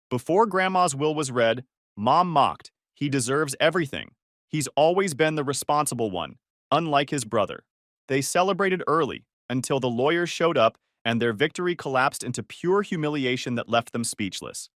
Before Grandma's will was read, Mom mocked, "He deserves everything. He's always been the responsible one, unlike his brother." They celebrated early, until the lawyers showed up and their victory collapsed into pure humiliation that left them speechless.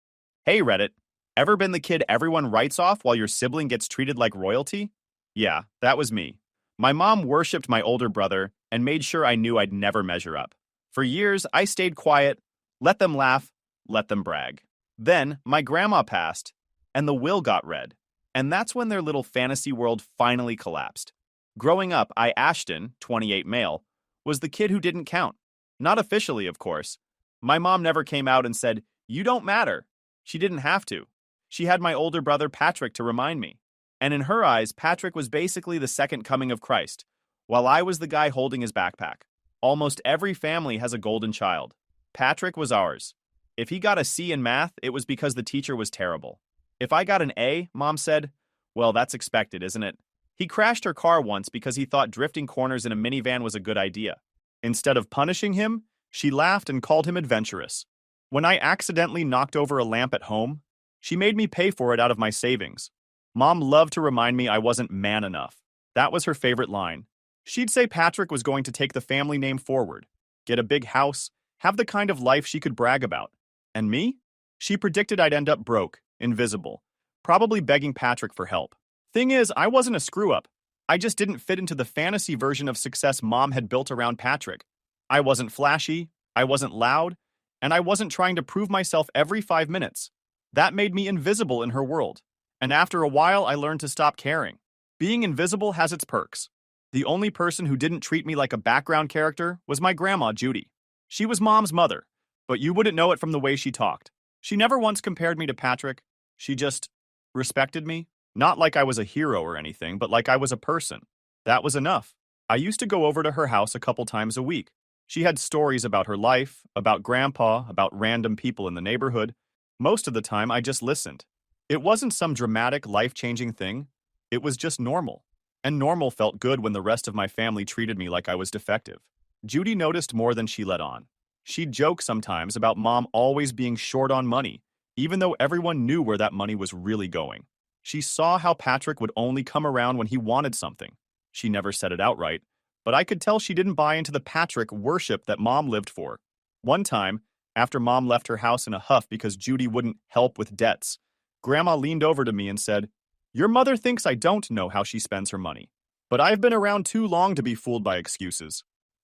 Hey Reddit, ever been the kid everyone writes off while your sibling gets treated like royalty? Yeah, that was me. My mom worshipped my older brother and made sure I knew I'd never measure up. For years, I stayed quiet, let them laugh, let them brag. Then, my grandma passed, and the will got read. And that's when their little fantasy world finally collapsed. Growing up, Ashton, 28 male, was the kid who didn't count. Not officially, of course. My mom never came out and said, "You don't matter." She didn't have to. She had my older brother Patrick to remind me. And in her eyes, Patrick was basically the second coming of Christ, while I was the guy holding his backpack. Almost every family has a golden child. Patrick was ours. If he got a C in math, it was because the teacher was terrible. If I got an A, Mom said, well, that's expected, isn't it? He crashed her car once because he thought drifting corners in a minivan was a good idea. Instead of punishing him, she laughed and called him adventurous. When I accidentally knocked over a lamp at home, she made me pay for it out of my savings. Mom loved to remind me I wasn't man enough. That was her favorite line. She'd say Patrick was going to take the family name forward, get a big house, have the kind of life she could brag about. And me? She predicted I'd end up broke, invisible, probably begging Patrick for help. Thing is, I wasn't a screw-up. I just didn't fit into the fantasy version of success Mom had built around Patrick. I wasn't flashy, I wasn't loud, and I wasn't trying to prove myself every 5 minutes. That made me invisible in her world. And after a while, I learned to stop caring. Being invisible has its perks. The only person who didn't treat me like a background character was my grandma, Judy. She was Mom's mother, but you wouldn't know it from the way she talked. She never once compared me to Patrick. She just respected me. Not like I was a hero or anything, but like I was a person. That was enough. I used to go over to her house a couple times a week. She had stories about her life, about Grandpa, about random people in the neighborhood. Most of the time, I just listened. It wasn't some dramatic, life-changing thing. It was just normal. And normal felt good when the rest of my family treated me like I was defective. Judy noticed more than she let on. She'd joke sometimes about Mom always being short on money, even though everyone knew where that money was really going. She saw how Patrick would only come around when he wanted something. She never said it outright, but I could tell she didn't buy into the Patrick worship that Mom lived for. One time, after Mom left her house in a huff because Judy wouldn't help with debts, Grandma leaned over to me and said, "Your mother thinks I don't know how she spends her money, but I've been around too long to be fooled by excuses."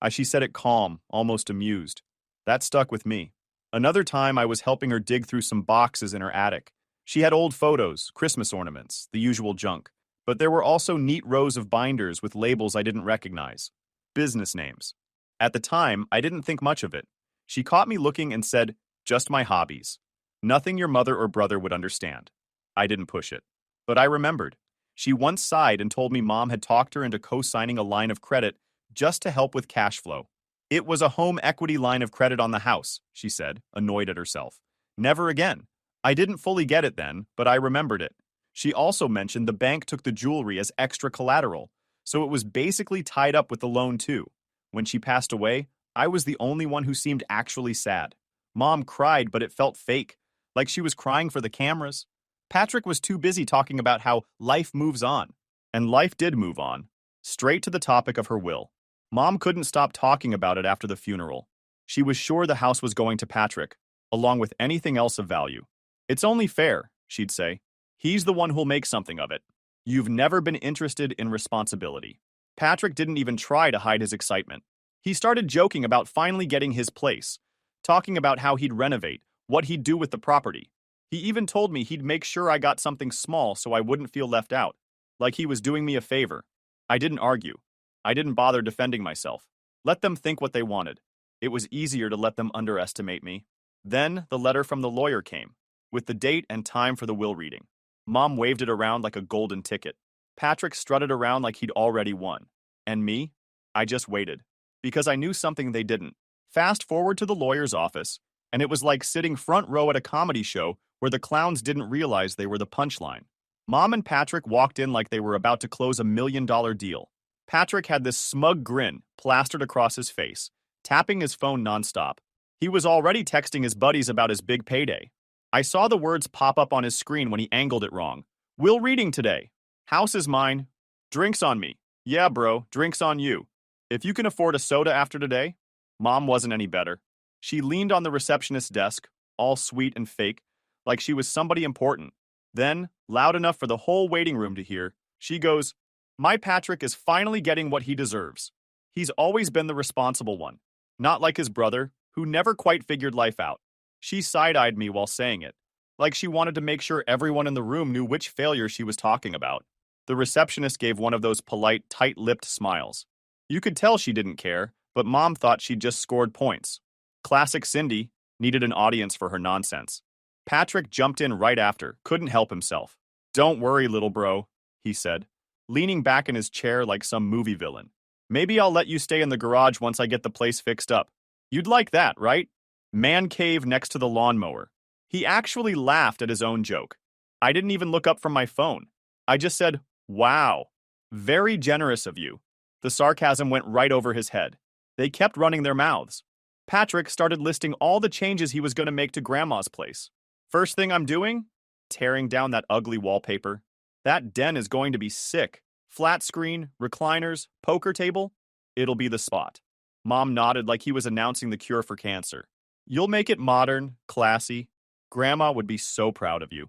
She said it calm, almost amused. That stuck with me. Another time I was helping her dig through some boxes in her attic. She had old photos, Christmas ornaments, the usual junk, but there were also neat rows of binders with labels I didn't recognize. Business names. At the time, I didn't think much of it. She caught me looking and said, "Just my hobbies. Nothing your mother or brother would understand." I didn't push it. But I remembered. She once sighed and told me Mom had talked her into co-signing a line of credit just to help with cash flow. It was a home equity line of credit on the house, she said, annoyed at herself. Never again. I didn't fully get it then, but I remembered it. She also mentioned the bank took the jewelry as extra collateral, so it was basically tied up with the loan too. When she passed away, I was the only one who seemed actually sad. Mom cried, but it felt fake, like she was crying for the cameras. Patrick was too busy talking about how life moves on. And life did move on. Straight to the topic of her will. Mom couldn't stop talking about it after the funeral. She was sure the house was going to Patrick, along with anything else of value. "It's only fair," she'd say. "He's the one who'll make something of it. You've never been interested in responsibility." Patrick didn't even try to hide his excitement. He started joking about finally getting his place, talking about how he'd renovate, what he'd do with the property. He even told me he'd make sure I got something small so I wouldn't feel left out, like he was doing me a favor. I didn't argue. I didn't bother defending myself. Let them think what they wanted. It was easier to let them underestimate me. Then the letter from the lawyer came, with the date and time for the will reading. Mom waved it around like a golden ticket. Patrick strutted around like he'd already won. And me? I just waited. Because I knew something they didn't. Fast forward to the lawyer's office, and it was like sitting front row at a comedy show where the clowns didn't realize they were the punchline. Mom and Patrick walked in like they were about to close a $1 million deal. Patrick had this smug grin plastered across his face, tapping his phone nonstop. He was already texting his buddies about his big payday. I saw the words pop up on his screen when he angled it wrong. Will reading today. House is mine. Drinks on me. Yeah, bro, drinks on you. If you can afford a soda after today? Mom wasn't any better. She leaned on the receptionist's desk, all sweet and fake, like she was somebody important. Then, loud enough for the whole waiting room to hear, she goes, My Patrick is finally getting what he deserves. He's always been the responsible one. Not like his brother, who never quite figured life out. She side-eyed me while saying it, like she wanted to make sure everyone in the room knew which failure she was talking about. The receptionist gave one of those polite, tight-lipped smiles. You could tell she didn't care, but Mom thought she'd just scored points. Classic Cindy needed an audience for her nonsense. Patrick jumped in right after, couldn't help himself. Don't worry, little bro, he said, leaning back in his chair like some movie villain. Maybe I'll let you stay in the garage once I get the place fixed up. You'd like that, right? Man cave next to the lawnmower. He actually laughed at his own joke. I didn't even look up from my phone. I just said, wow. Very generous of you. The sarcasm went right over his head. They kept running their mouths. Patrick started listing all the changes he was going to make to Grandma's place. First thing I'm doing? Tearing down that ugly wallpaper. That den is going to be sick. Flat screen, recliners, poker table. It'll be the spot. Mom nodded like he was announcing the cure for cancer. You'll make it modern, classy. Grandma would be so proud of you.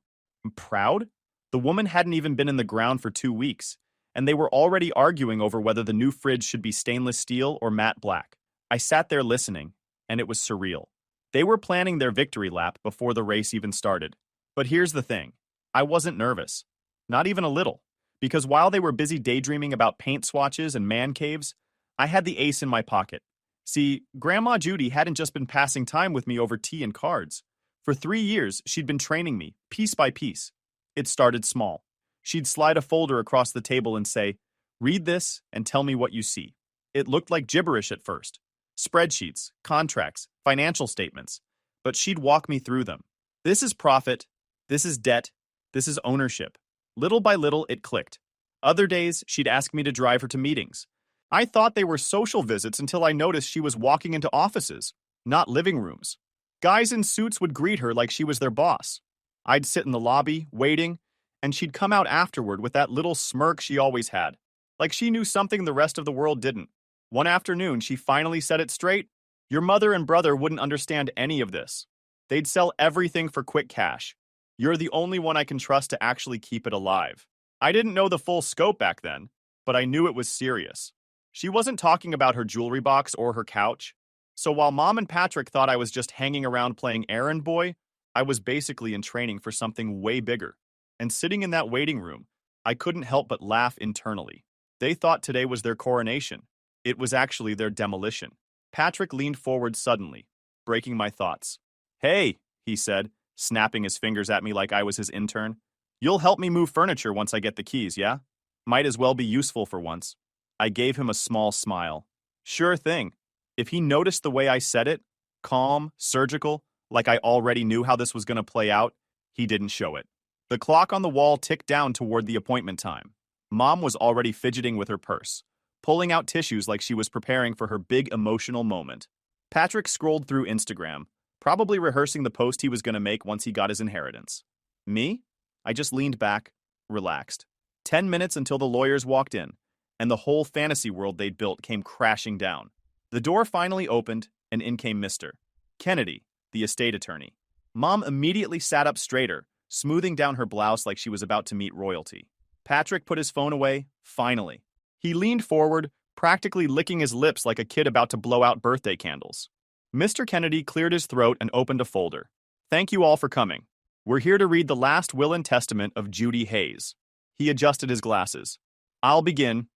Proud? The woman hadn't even been in the ground for 2 weeks, and they were already arguing over whether the new fridge should be stainless steel or matte black. I sat there listening, and it was surreal. They were planning their victory lap before the race even started. But here's the thing. I wasn't nervous. Not even a little. Because while they were busy daydreaming about paint swatches and man caves, I had the ace in my pocket. See, Grandma Judy hadn't just been passing time with me over tea and cards. For 3 years, she'd been training me, piece by piece. It started small. She'd slide a folder across the table and say, read this and tell me what you see. It looked like gibberish at first. Spreadsheets, contracts, financial statements. But she'd walk me through them. This is profit. This is debt. This is ownership. Little by little, it clicked. Other days, she'd ask me to drive her to meetings. I thought they were social visits until I noticed she was walking into offices, not living rooms. Guys in suits would greet her like she was their boss. I'd sit in the lobby, waiting, and she'd come out afterward with that little smirk she always had, like she knew something the rest of the world didn't. One afternoon, she finally said it straight. Your mother and brother wouldn't understand any of this. They'd sell everything for quick cash. You're the only one I can trust to actually keep it alive. I didn't know the full scope back then, but I knew it was serious. She wasn't talking about her jewelry box or her couch. So while Mom and Patrick thought I was just hanging around playing errand boy, I was basically in training for something way bigger. And sitting in that waiting room, I couldn't help but laugh internally. They thought today was their coronation. It was actually their demolition. Patrick leaned forward suddenly, breaking my thoughts. Hey, he said, snapping his fingers at me like I was his intern. You'll help me move furniture once I get the keys, yeah? Might as well be useful for once. I gave him a small smile. Sure thing. If he noticed the way I said it, calm, surgical, like I already knew how this was going to play out, he didn't show it. The clock on the wall ticked down toward the appointment time. Mom was already fidgeting with her purse, pulling out tissues like she was preparing for her big emotional moment. Patrick scrolled through Instagram, probably rehearsing the post he was going to make once he got his inheritance. Me? I just leaned back, relaxed. 10 minutes until the lawyers walked in, and the whole fantasy world they'd built came crashing down. The door finally opened, and in came Mr. Kennedy, the estate attorney. Mom immediately sat up straighter, smoothing down her blouse like she was about to meet royalty. Patrick put his phone away, finally. He leaned forward, practically licking his lips like a kid about to blow out birthday candles. Mr. Kennedy cleared his throat and opened a folder. Thank you all for coming. We're here to read the last will and testament of Judy Hayes. He adjusted his glasses. I'll begin.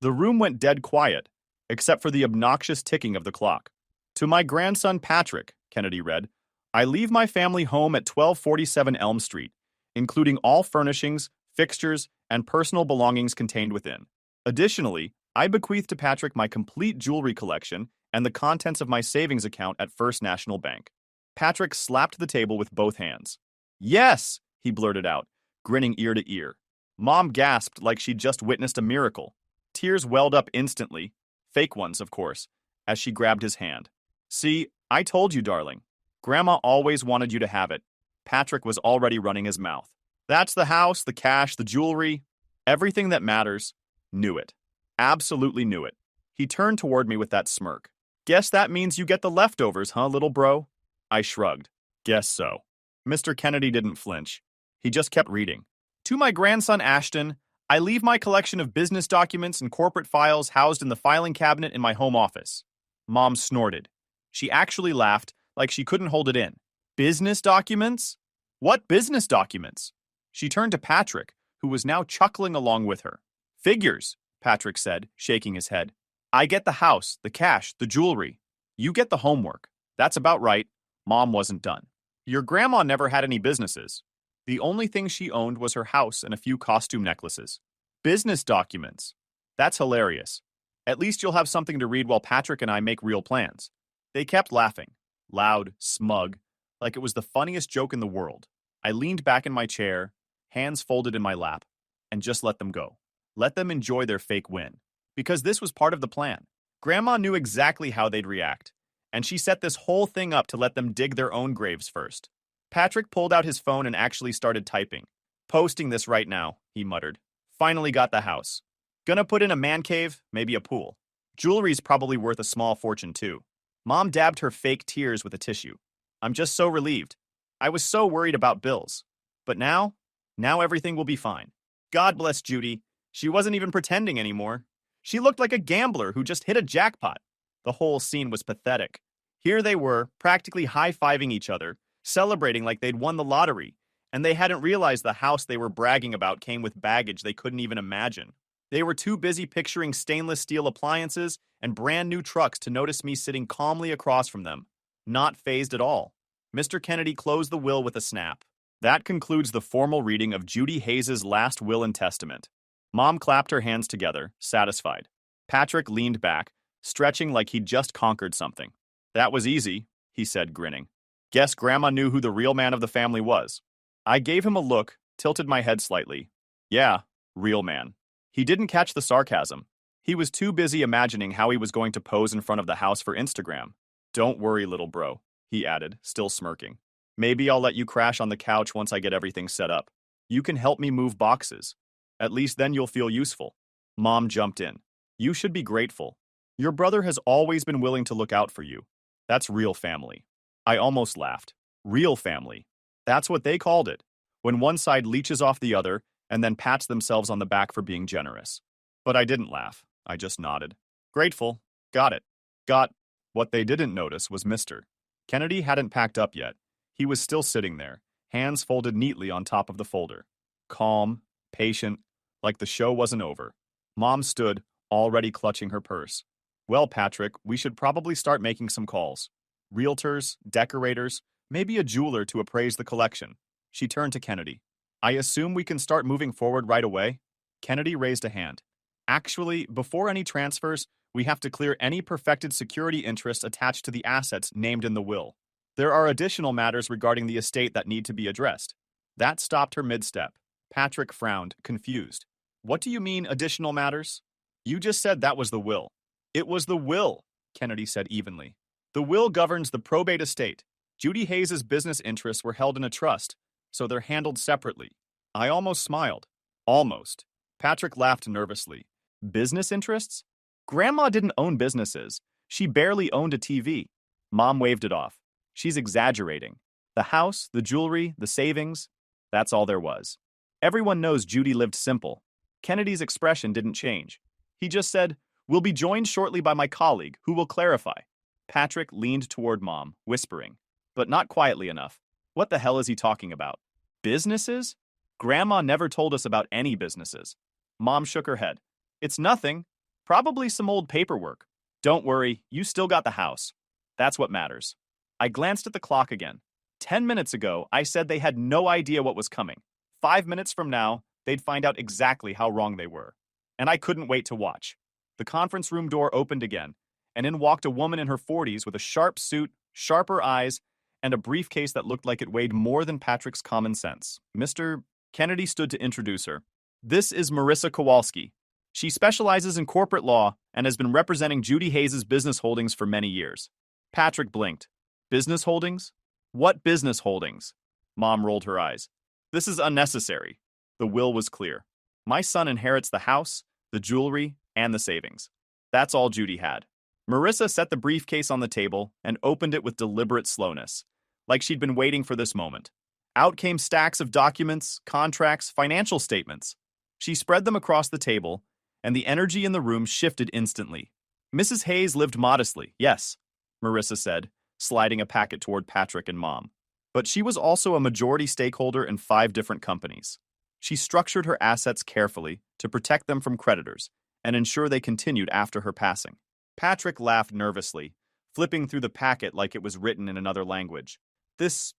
The room went dead quiet, except for the obnoxious ticking of the clock. To my grandson Patrick, Kennedy read, I leave my family home at 1247 Elm Street, including all furnishings, fixtures, and personal belongings contained within. Additionally, I bequeath to Patrick my complete jewelry collection and the contents of my savings account at First National Bank. Patrick slapped the table with both hands. Yes, he blurted out, grinning ear to ear. Mom gasped like she'd just witnessed a miracle. Tears welled up instantly, fake ones, of course, as she grabbed his hand. See, I told you, darling. Grandma always wanted you to have it. Patrick was already running his mouth. That's the house, the cash, the jewelry, everything that matters. Knew it. Absolutely knew it. He turned toward me with that smirk. Guess that means you get the leftovers, huh, little bro? I shrugged. Guess so. Mr. Kennedy didn't flinch. He just kept reading. To my grandson Ashton, I leave my collection of business documents and corporate files housed in the filing cabinet in my home office. Mom snorted. She actually laughed, like she couldn't hold it in. Business documents? What business documents? She turned to Patrick, who was now chuckling along with her. Figures, Patrick said, shaking his head. I get the house, the cash, the jewelry. You get the homework. That's about right. Mom wasn't done. Your grandma never had any businesses. The only thing she owned was her house and a few costume necklaces. Business documents. That's hilarious. At least you'll have something to read while Patrick and I make real plans. They kept laughing, loud, smug, like it was the funniest joke in the world. I leaned back in my chair, hands folded in my lap, and just let them go. Let them enjoy their fake win. Because this was part of the plan. Grandma knew exactly how they'd react, and she set this whole thing up to let them dig their own graves first. Patrick pulled out his phone and actually started typing. Posting this right now, he muttered. Finally got the house. Gonna put in a man cave, maybe a pool. Jewelry's probably worth a small fortune too. Mom dabbed her fake tears with a tissue. I'm just so relieved. I was so worried about bills. But now everything will be fine. God bless Judy. She wasn't even pretending anymore. She looked like a gambler who just hit a jackpot. The whole scene was pathetic. Here they were, practically high-fiving each other, celebrating like they'd won the lottery, and they hadn't realized the house they were bragging about came with baggage they couldn't even imagine. They were too busy picturing stainless steel appliances and brand new trucks to notice me sitting calmly across from them, not fazed at all. Mr. Kennedy closed the will with a snap. That concludes the formal reading of Judy Hayes's last will and testament. Mom clapped her hands together, satisfied. Patrick leaned back, stretching like he'd just conquered something. That was easy, he said, grinning. Guess Grandma knew who the real man of the family was. I gave him a look, tilted my head slightly. Yeah, real man. He didn't catch the sarcasm. He was too busy imagining how he was going to pose in front of the house for Instagram. Don't worry, little bro, he added, still smirking. Maybe I'll let you crash on the couch once I get everything set up. You can help me move boxes. At least then you'll feel useful. Mom jumped in. You should be grateful. Your brother has always been willing to look out for you. That's real family. I almost laughed. Real family. That's what they called it. When one side leeches off the other and then pats themselves on the back for being generous. But I didn't laugh. I just nodded. Grateful. Got it. Got. What they didn't notice was Mr. Kennedy hadn't packed up yet. He was still sitting there, hands folded neatly on top of the folder. Calm, patient, like the show wasn't over. Mom stood, already clutching her purse. Well, Patrick, we should probably start making some calls. Realtors, decorators, maybe a jeweler to appraise the collection. She turned to Kennedy. I assume we can start moving forward right away? Kennedy raised a hand. Actually, before any transfers, we have to clear any perfected security interest attached to the assets named in the will. There are additional matters regarding the estate that need to be addressed. That stopped her mid-step. Patrick frowned, confused. What do you mean, additional matters? You just said that was the will. It was the will, Kennedy said evenly. The will governs the probate estate. Judy Hayes's business interests were held in a trust, so they're handled separately. I almost smiled. Almost. Patrick laughed nervously. Business interests? Grandma didn't own businesses. She barely owned a TV. Mom waved it off. She's exaggerating. The house, the jewelry, the savings, that's all there was. Everyone knows Judy lived simple. Kennedy's expression didn't change. He just said, we'll be joined shortly by my colleague, who will clarify. Patrick leaned toward Mom, whispering, but not quietly enough. What the hell is he talking about? Businesses? Grandma never told us about any businesses. Mom shook her head. It's nothing. Probably some old paperwork. Don't worry, you still got the house. That's what matters. I glanced at the clock again. 10 minutes ago, I said they had no idea what was coming. 5 minutes from now, they'd find out exactly how wrong they were. And I couldn't wait to watch. The conference room door opened again, and in walked a woman in her 40s with a sharp suit, sharper eyes, and a briefcase that looked like it weighed more than Patrick's common sense. Mr. Kennedy stood to introduce her. This is Marissa Kowalski. She specializes in corporate law and has been representing Judy Hayes's business holdings for many years. Patrick blinked. Business holdings? What business holdings? Mom rolled her eyes. This is unnecessary. The will was clear. My son inherits the house, the jewelry, and the savings. That's all Judy had. Marissa set the briefcase on the table and opened it with deliberate slowness, like she'd been waiting for this moment. Out came stacks of documents, contracts, financial statements. She spread them across the table, and the energy in the room shifted instantly. Mrs. Hayes lived modestly, yes, Marissa said, sliding a packet toward Patrick and Mom. But she was also a majority stakeholder in 5 different companies. She structured her assets carefully to protect them from creditors and ensure they continued after her passing. Patrick laughed nervously, flipping through the packet like it was written in another language. This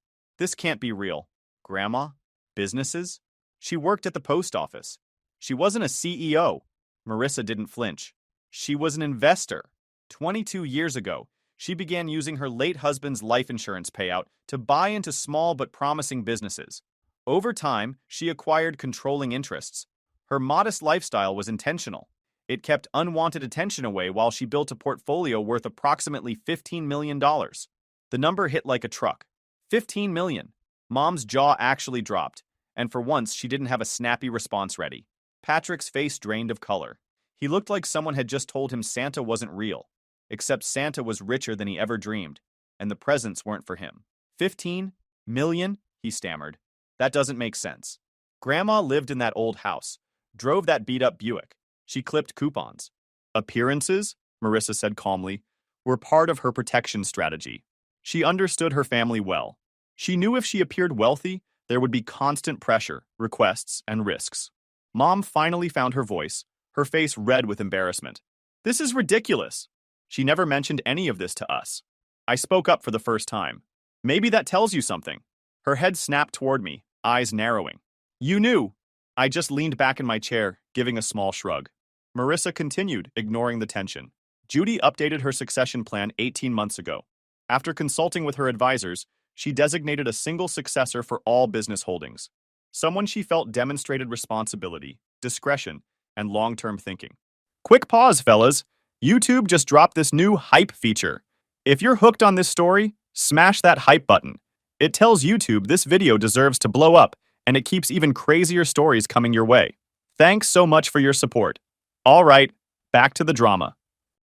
can't be real. Grandma? Businesses? She worked at the post office. She wasn't a CEO. Marissa didn't flinch. She was an investor. 22 years ago, she began using her late husband's life insurance payout to buy into small but promising businesses. Over time, she acquired controlling interests. Her modest lifestyle was intentional. It kept unwanted attention away while she built a portfolio worth approximately $15 million. The number hit like a truck. $15 million. Mom's jaw actually dropped, and for once she didn't have a snappy response ready. Patrick's face drained of color. He looked like someone had just told him Santa wasn't real, except Santa was richer than he ever dreamed, and the presents weren't for him. 15 million? He stammered. That doesn't make sense. Grandma lived in that old house, drove that beat-up Buick. She clipped coupons. Appearances, Marissa said calmly, were part of her protection strategy. She understood her family well. She knew if she appeared wealthy, there would be constant pressure, requests, and risks. Mom finally found her voice, her face red with embarrassment. This is ridiculous. She never mentioned any of this to us. I spoke up for the first time. Maybe that tells you something. Her head snapped toward me, eyes narrowing. You knew. I just leaned back in my chair, giving a small shrug. Marissa continued, ignoring the tension. Judy updated her succession plan 18 months ago. After consulting with her advisors, she designated a single successor for all business holdings. Someone she felt demonstrated responsibility, discretion, and long-term thinking. Quick pause, fellas. YouTube just dropped this new hype feature. If you're hooked on this story, smash that hype button. It tells YouTube this video deserves to blow up, and it keeps even crazier stories coming your way. Thanks so much for your support. All right, back to the drama.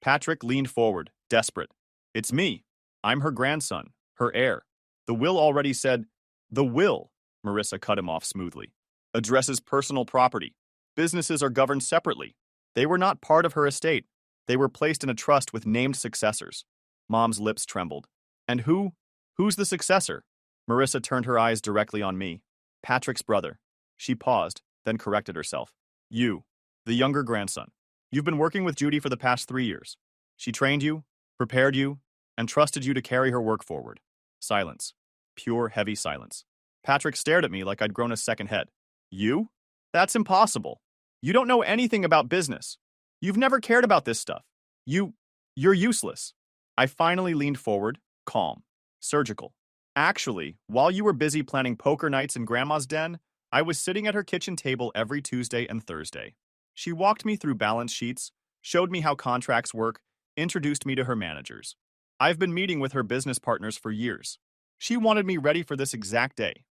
Patrick leaned forward, desperate. It's me. I'm her grandson, her heir. The will already said, the will, Marissa cut him off smoothly, addresses personal property. Businesses are governed separately. They were not part of her estate. They were placed in a trust with named successors. Mom's lips trembled. And who's the successor? Marissa turned her eyes directly on me. Patrick's brother. She paused, then corrected herself. You, the younger grandson. You've been working with Judy for the past 3 years. She trained you, prepared you, and trusted you to carry her work forward. Silence. Pure, heavy silence. Patrick stared at me like I'd grown a second head. You? That's impossible. You don't know anything about business. You've never cared about this stuff. You're useless. I finally leaned forward, calm, surgical. Actually, while you were busy planning poker nights in Grandma's den, I was sitting at her kitchen table every Tuesday and Thursday. She walked me through balance sheets, showed me how contracts work, introduced me to her managers. I've been meeting with her business partners for years. She wanted me ready for this exact day.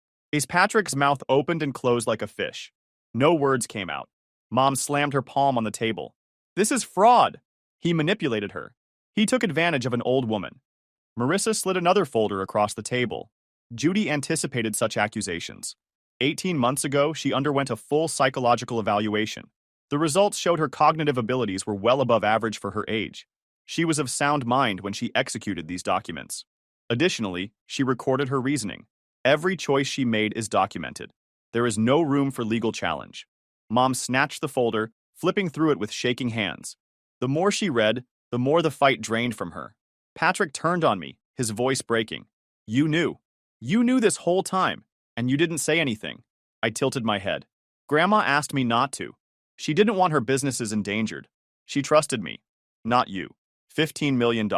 Patrick's mouth opened and closed like a fish. No words came out. Mom slammed her palm on the table. This is fraud. He manipulated her. He took advantage of an old woman. Marissa slid another folder across the table. Judy anticipated such accusations. 18 months ago, she underwent a full psychological evaluation. The results showed her cognitive abilities were well above average for her age. She was of sound mind when she executed these documents. Additionally, she recorded her reasoning. Every choice she made is documented. There is no room for legal challenge. Mom snatched the folder, flipping through it with shaking hands. The more she read, the more the fight drained from her. Patrick turned on me, his voice breaking. You knew. You knew this whole time, and you didn't say anything. I tilted my head. Grandma asked me not to. She didn't want her businesses endangered. She trusted me. Not you. $15 million,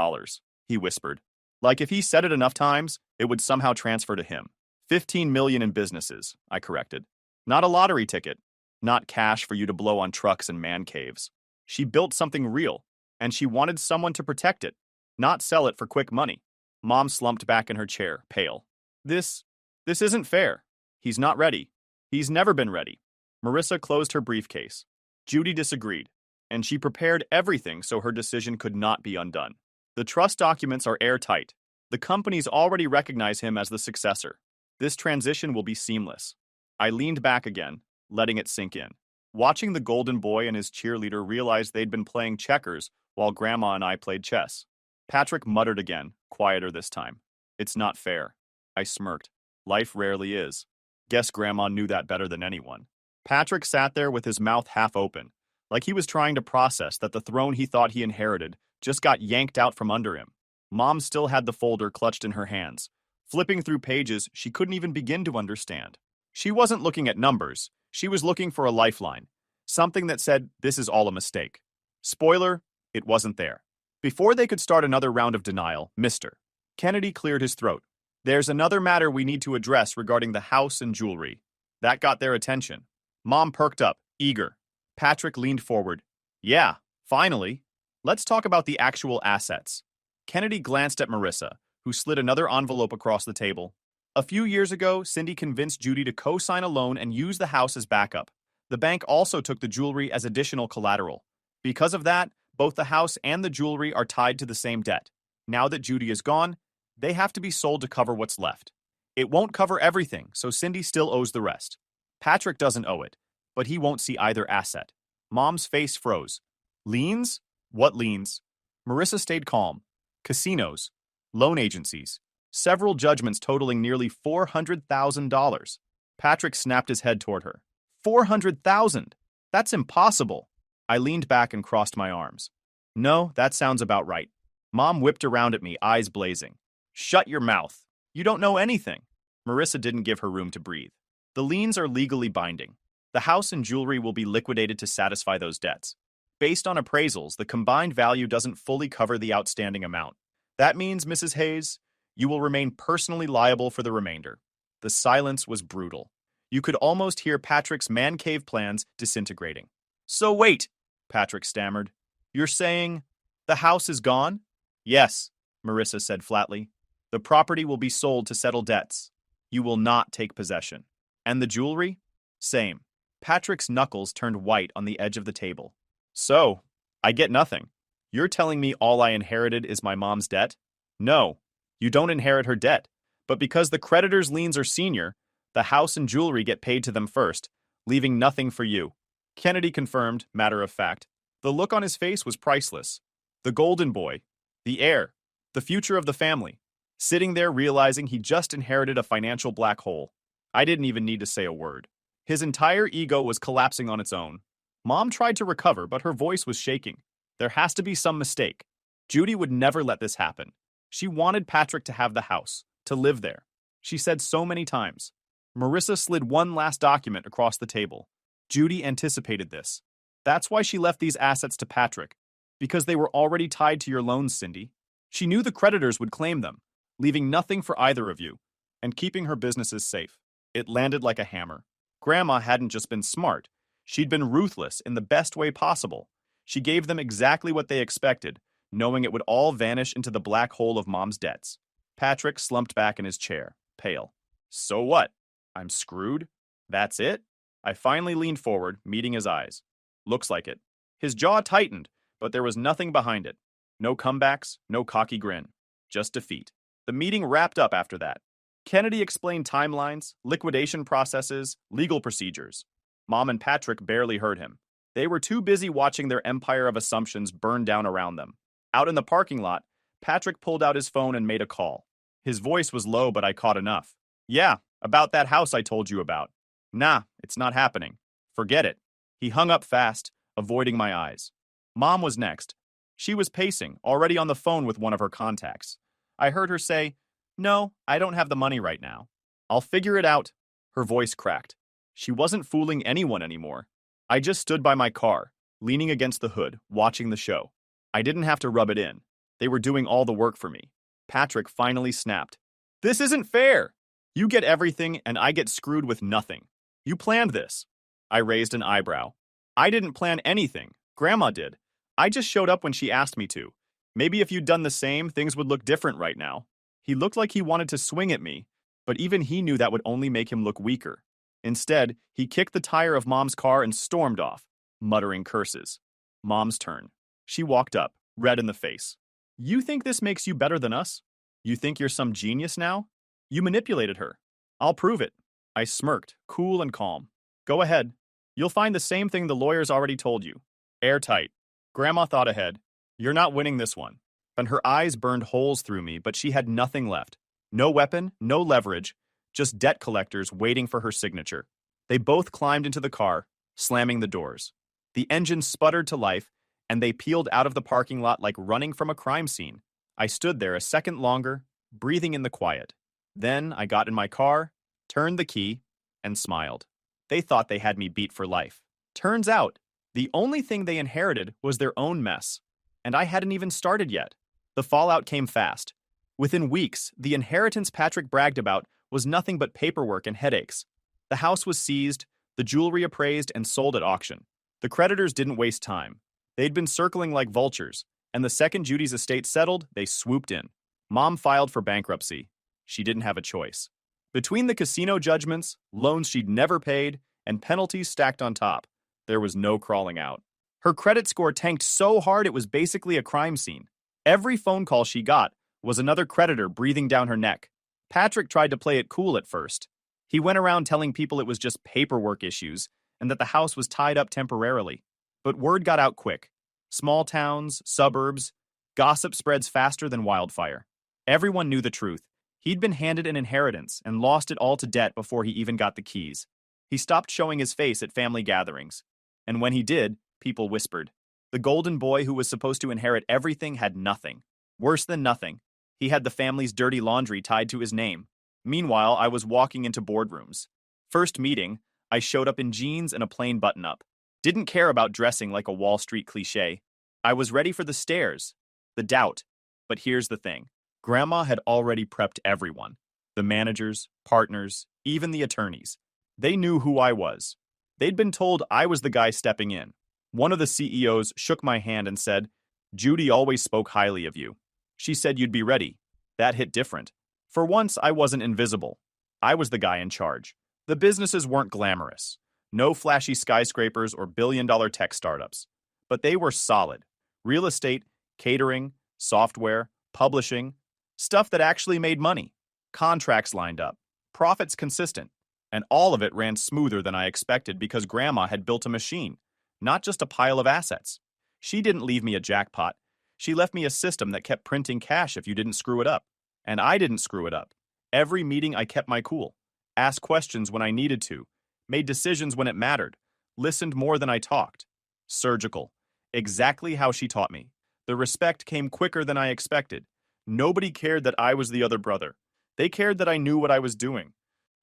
he whispered. Like if he said it enough times, it would somehow transfer to him. 15 million in businesses, I corrected. Not a lottery ticket. Not cash for you to blow on trucks and man caves. She built something real, and she wanted someone to protect it, not sell it for quick money. Mom slumped back in her chair, pale. This This isn't fair. He's not ready. He's never been ready. Marissa closed her briefcase. Judy disagreed, and she prepared everything so her decision could not be undone. The trust documents are airtight. The companies already recognize him as the successor. This transition will be seamless. I leaned back again, letting it sink in. Watching the golden boy and his cheerleader realize they'd been playing checkers while Grandma and I played chess. Patrick muttered again, quieter this time. It's not fair. I smirked. Life rarely is. Guess Grandma knew that better than anyone. Patrick sat there with his mouth half open, like he was trying to process that the throne he thought he inherited just got yanked out from under him. Mom still had the folder clutched in her hands, flipping through pages she couldn't even begin to understand. She wasn't looking at numbers. She was looking for a lifeline, something that said, this is all a mistake. Spoiler, it wasn't there. Before they could start another round of denial, Mr. Kennedy cleared his throat. There's another matter we need to address regarding the house and jewelry. That got their attention. Mom perked up, eager. Patrick leaned forward. Yeah, finally. Let's talk about the actual assets. Kennedy glanced at Marissa, who slid another envelope across the table. A few years ago, Cindy convinced Judy to co-sign a loan and use the house as backup. The bank also took the jewelry as additional collateral. Because of that, both the house and the jewelry are tied to the same debt. Now that Judy is gone, they have to be sold to cover what's left. It won't cover everything, so Cindy still owes the rest. Patrick doesn't owe it, but he won't see either asset. Mom's face froze. Liens? What liens? Marissa stayed calm. Casinos, loan agencies, several judgments totaling nearly $400,000. Patrick snapped his head toward her. $400,000! That's impossible! I leaned back and crossed my arms. No, that sounds about right. Mom whipped around at me, eyes blazing. Shut your mouth. You don't know anything. Marissa didn't give her room to breathe. The liens are legally binding. The house and jewelry will be liquidated to satisfy those debts. Based on appraisals, the combined value doesn't fully cover the outstanding amount. That means, Mrs. Hayes, you will remain personally liable for the remainder. The silence was brutal. You could almost hear Patrick's man cave plans disintegrating. So wait, Patrick stammered. You're saying the house is gone? Yes, Marissa said flatly. The property will be sold to settle debts. You will not take possession. And the jewelry? Same. Patrick's knuckles turned white on the edge of the table. So, I get nothing. You're telling me all I inherited is my mom's debt? No, you don't inherit her debt. But because the creditor's liens are senior, the house and jewelry get paid to them first, leaving nothing for you. Kennedy confirmed, matter of fact. The look on his face was priceless. The golden boy, the heir, the future of the family, sitting there realizing he just inherited a financial black hole. I didn't even need to say a word. His entire ego was collapsing on its own. Mom tried to recover, but her voice was shaking. There has to be some mistake. Judy would never let this happen. She wanted Patrick to have the house, to live there. She said so many times. Marissa slid one last document across the table. Judy anticipated this. That's why she left these assets to Patrick. Because they were already tied to your loans, Cindy. She knew the creditors would claim them, leaving nothing for either of you, and keeping her businesses safe. It landed like a hammer. Grandma hadn't just been smart. She'd been ruthless in the best way possible. She gave them exactly what they expected, knowing it would all vanish into the black hole of Mom's debts. Patrick slumped back in his chair, pale. So what? I'm screwed? That's it? I finally leaned forward, meeting his eyes. Looks like it. His jaw tightened, but there was nothing behind it. No comebacks, no cocky grin. Just defeat. The meeting wrapped up after that. Kennedy explained timelines, liquidation processes, legal procedures. Mom and Patrick barely heard him. They were too busy watching their empire of assumptions burn down around them. Out in the parking lot, Patrick pulled out his phone and made a call. His voice was low, but I caught enough. Yeah, about that house I told you about. Nah, it's not happening. Forget it. He hung up fast, avoiding my eyes. Mom was next. She was pacing, already on the phone with one of her contacts. I heard her say, No, I don't have the money right now. I'll figure it out. Her voice cracked. She wasn't fooling anyone anymore. I just stood by my car, leaning against the hood, watching the show. I didn't have to rub it in. They were doing all the work for me. Patrick finally snapped. This isn't fair. You get everything and I get screwed with nothing. You planned this. I raised an eyebrow. I didn't plan anything. Grandma did. I just showed up when she asked me to. Maybe if you'd done the same, things would look different right now. He looked like he wanted to swing at me, But even he knew that would only make him look weaker. Instead, he kicked the tire of Mom's car and stormed off, muttering curses. Mom's turn. She walked up, red in the face. You think this makes you better than us? You think you're some genius now? You manipulated her. I'll prove it. I smirked, cool and calm. Go ahead. You'll find the same thing the lawyers already told you. Airtight. Grandma thought ahead. You're not winning this one. And her eyes burned holes through me, but she had nothing left. No weapon, no leverage, just debt collectors waiting for her signature. They both climbed into the car, slamming the doors. The engine sputtered to life, and they peeled out of the parking lot like running from a crime scene. I stood there a second longer, breathing in the quiet. Then I got in my car, turned the key, and smiled. They thought they had me beat for life. Turns out, the only thing they inherited was their own mess. And I hadn't even started yet. The fallout came fast. Within weeks, the inheritance Patrick bragged about was nothing but paperwork and headaches. The house was seized, the jewelry appraised and sold at auction. The creditors didn't waste time. They'd been circling like vultures, and the second Judy's estate settled, they swooped in. Mom filed for bankruptcy. She didn't have a choice. Between the casino judgments, loans she'd never paid, and penalties stacked on top, there was no crawling out. Her credit score tanked so hard it was basically a crime scene. Every phone call she got was another creditor breathing down her neck. Patrick tried to play it cool at first. He went around telling people it was just paperwork issues and that the house was tied up temporarily. But word got out quick. Small towns, suburbs, gossip spreads faster than wildfire. Everyone knew the truth. He'd been handed an inheritance and lost it all to debt before he even got the keys. He stopped showing his face at family gatherings. And when he did, people whispered. The golden boy who was supposed to inherit everything had nothing. Worse than nothing, he had the family's dirty laundry tied to his name. Meanwhile, I was walking into boardrooms. First meeting, I showed up in jeans and a plain button-up. Didn't care about dressing like a Wall Street cliché. I was ready for the stares, the doubt. But here's the thing. Grandma had already prepped everyone. The managers, partners, even the attorneys. They knew who I was. They'd been told I was the guy stepping in. One of the CEOs shook my hand and said, Judy always spoke highly of you. She said you'd be ready. That hit different. For once, I wasn't invisible. I was the guy in charge. The businesses weren't glamorous. No flashy skyscrapers or billion-dollar tech startups. But they were solid. Real estate, catering, software, publishing, stuff that actually made money. Contracts lined up. Profits consistent. And all of it ran smoother than I expected because Grandma had built a machine, not just a pile of assets. She didn't leave me a jackpot. She left me a system that kept printing cash if you didn't screw it up. And I didn't screw it up. Every meeting I kept my cool, asked questions when I needed to, made decisions when it mattered, listened more than I talked. Surgical. Exactly how she taught me. The respect came quicker than I expected. Nobody cared that I was the other brother. They cared that I knew what I was doing.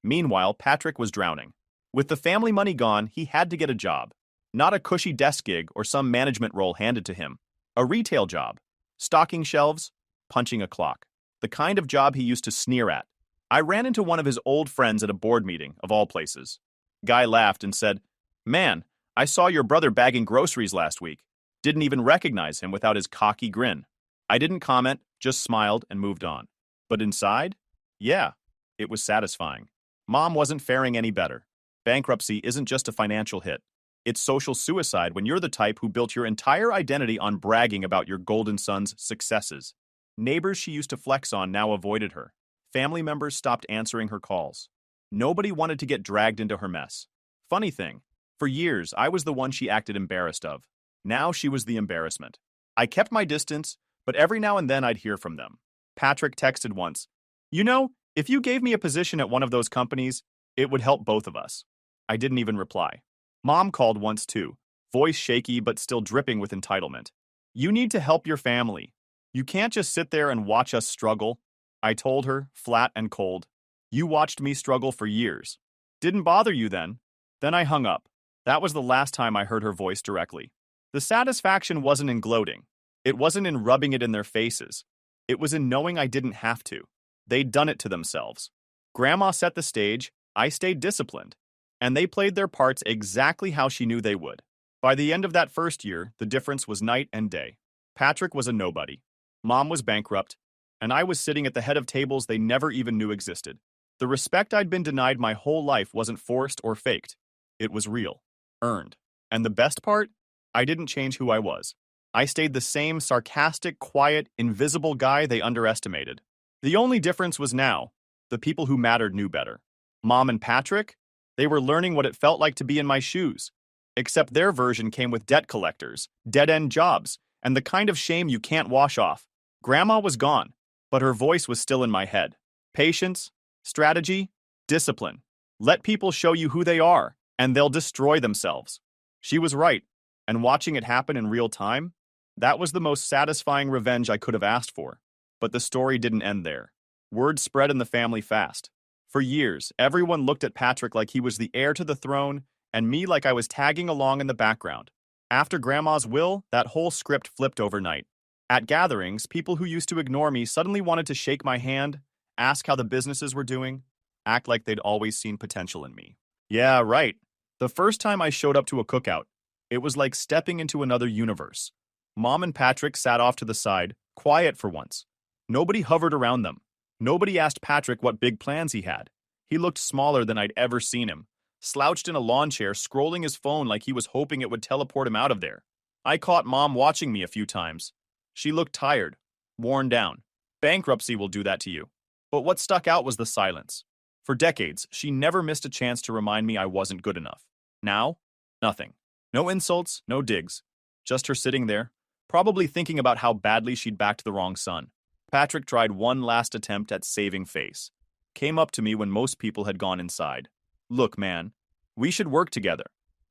Meanwhile, Patrick was drowning. With the family money gone, he had to get a job. Not a cushy desk gig or some management role handed to him. A retail job. Stocking shelves, punching a clock. The kind of job he used to sneer at. I ran into one of his old friends at a board meeting, of all places. Guy laughed and said, Man, I saw your brother bagging groceries last week. Didn't even recognize him without his cocky grin. I didn't comment, just smiled and moved on. But inside? Yeah, it was satisfying. Mom wasn't faring any better. Bankruptcy isn't just a financial hit. It's social suicide when you're the type who built your entire identity on bragging about your golden son's successes. Neighbors she used to flex on now avoided her. Family members stopped answering her calls. Nobody wanted to get dragged into her mess. Funny thing, for years I was the one she acted embarrassed of. Now she was the embarrassment. I kept my distance, but every now and then I'd hear from them. Patrick texted once, You know, if you gave me a position at one of those companies, it would help both of us. I didn't even reply. Mom called once too, voice shaky but still dripping with entitlement. You need to help your family. You can't just sit there and watch us struggle. I told her, flat and cold. You watched me struggle for years. Didn't bother you then. Then I hung up. That was the last time I heard her voice directly. The satisfaction wasn't in gloating. It wasn't in rubbing it in their faces. It was in knowing I didn't have to. They'd done it to themselves. Grandma set the stage, I stayed disciplined. And they played their parts exactly how she knew they would. By the end of that first year, the difference was night and day. Patrick was a nobody. Mom was bankrupt. And I was sitting at the head of tables they never even knew existed. The respect I'd been denied my whole life wasn't forced or faked. It was real, earned. And the best part? I didn't change who I was. I stayed the same sarcastic, quiet, invisible guy they underestimated. The only difference was now, the people who mattered knew better. Mom and Patrick? They were learning what it felt like to be in my shoes. Except their version came with debt collectors, dead-end jobs, and the kind of shame you can't wash off. Grandma was gone, but her voice was still in my head. Patience, strategy, discipline. Let people show you who they are, and they'll destroy themselves. She was right, and watching it happen in real time, that was the most satisfying revenge I could have asked for. But the story didn't end there. Word spread in the family fast. For years, everyone looked at Patrick like he was the heir to the throne, and me like I was tagging along in the background. After Grandma's will, that whole script flipped overnight. At gatherings, people who used to ignore me suddenly wanted to shake my hand, ask how the businesses were doing, act like they'd always seen potential in me. Yeah, right. The first time I showed up to a cookout, it was like stepping into another universe. Mom and Patrick sat off to the side, quiet for once. Nobody hovered around them. Nobody asked Patrick what big plans he had. He looked smaller than I'd ever seen him, slouched in a lawn chair, scrolling his phone like he was hoping it would teleport him out of there. I caught Mom watching me a few times. She looked tired, worn down. Bankruptcy will do that to you. But what stuck out was the silence. For decades, she never missed a chance to remind me I wasn't good enough. Now, nothing. No insults, no digs. Just her sitting there, probably thinking about how badly she'd backed the wrong son. Patrick tried one last attempt at saving face. Came up to me when most people had gone inside. Look, man, we should work together.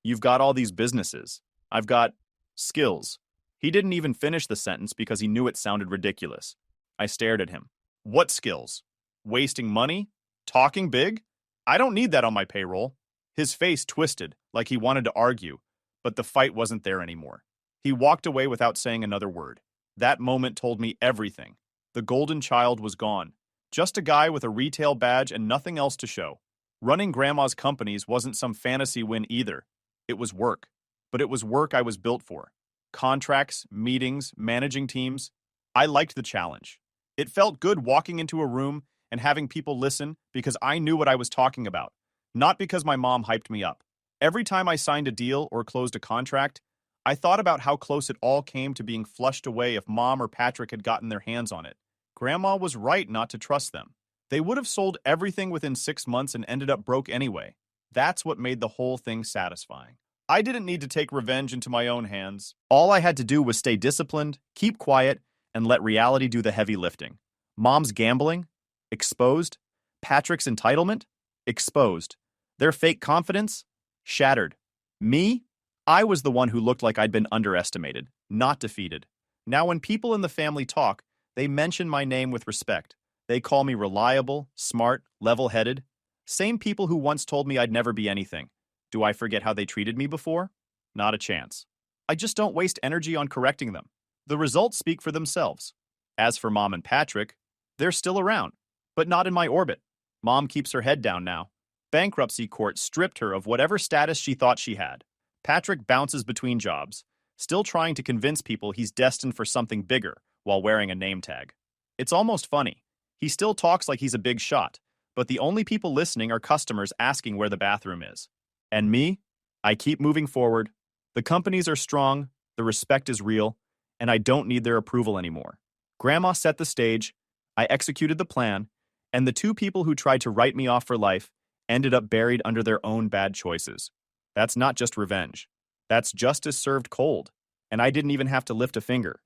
You've got all these businesses. I've got skills. He didn't even finish the sentence because he knew it sounded ridiculous. I stared at him. What skills? Wasting money? Talking big? I don't need that on my payroll. His face twisted, like he wanted to argue, but the fight wasn't there anymore. He walked away without saying another word. That moment told me everything. The golden child was gone. Just a guy with a retail badge and nothing else to show. Running Grandma's companies wasn't some fantasy win either. It was work. But it was work I was built for. Contracts, meetings, managing teams. I liked the challenge. It felt good walking into a room and having people listen because I knew what I was talking about, not because my mom hyped me up. Every time I signed a deal or closed a contract, I thought about how close it all came to being flushed away if Mom or Patrick had gotten their hands on it. Grandma was right not to trust them. They would have sold everything within 6 months and ended up broke anyway. That's what made the whole thing satisfying. I didn't need to take revenge into my own hands. All I had to do was stay disciplined, keep quiet, and let reality do the heavy lifting. Mom's gambling? Exposed. Patrick's entitlement? Exposed. Their fake confidence? Shattered. Me? I was the one who looked like I'd been underestimated, not defeated. Now when people in the family talk, they mention my name with respect. They call me reliable, smart, level-headed. Same people who once told me I'd never be anything. Do I forget how they treated me before? Not a chance. I just don't waste energy on correcting them. The results speak for themselves. As for Mom and Patrick, they're still around, but not in my orbit. Mom keeps her head down now. Bankruptcy court stripped her of whatever status she thought she had. Patrick bounces between jobs, still trying to convince people he's destined for something bigger while wearing a name tag. It's almost funny. He still talks like he's a big shot, but the only people listening are customers asking where the bathroom is. And me? I keep moving forward. The companies are strong, the respect is real, and I don't need their approval anymore. Grandma set the stage, I executed the plan, and the two people who tried to write me off for life ended up buried under their own bad choices. That's not just revenge. That's justice served cold, and I didn't even have to lift a finger.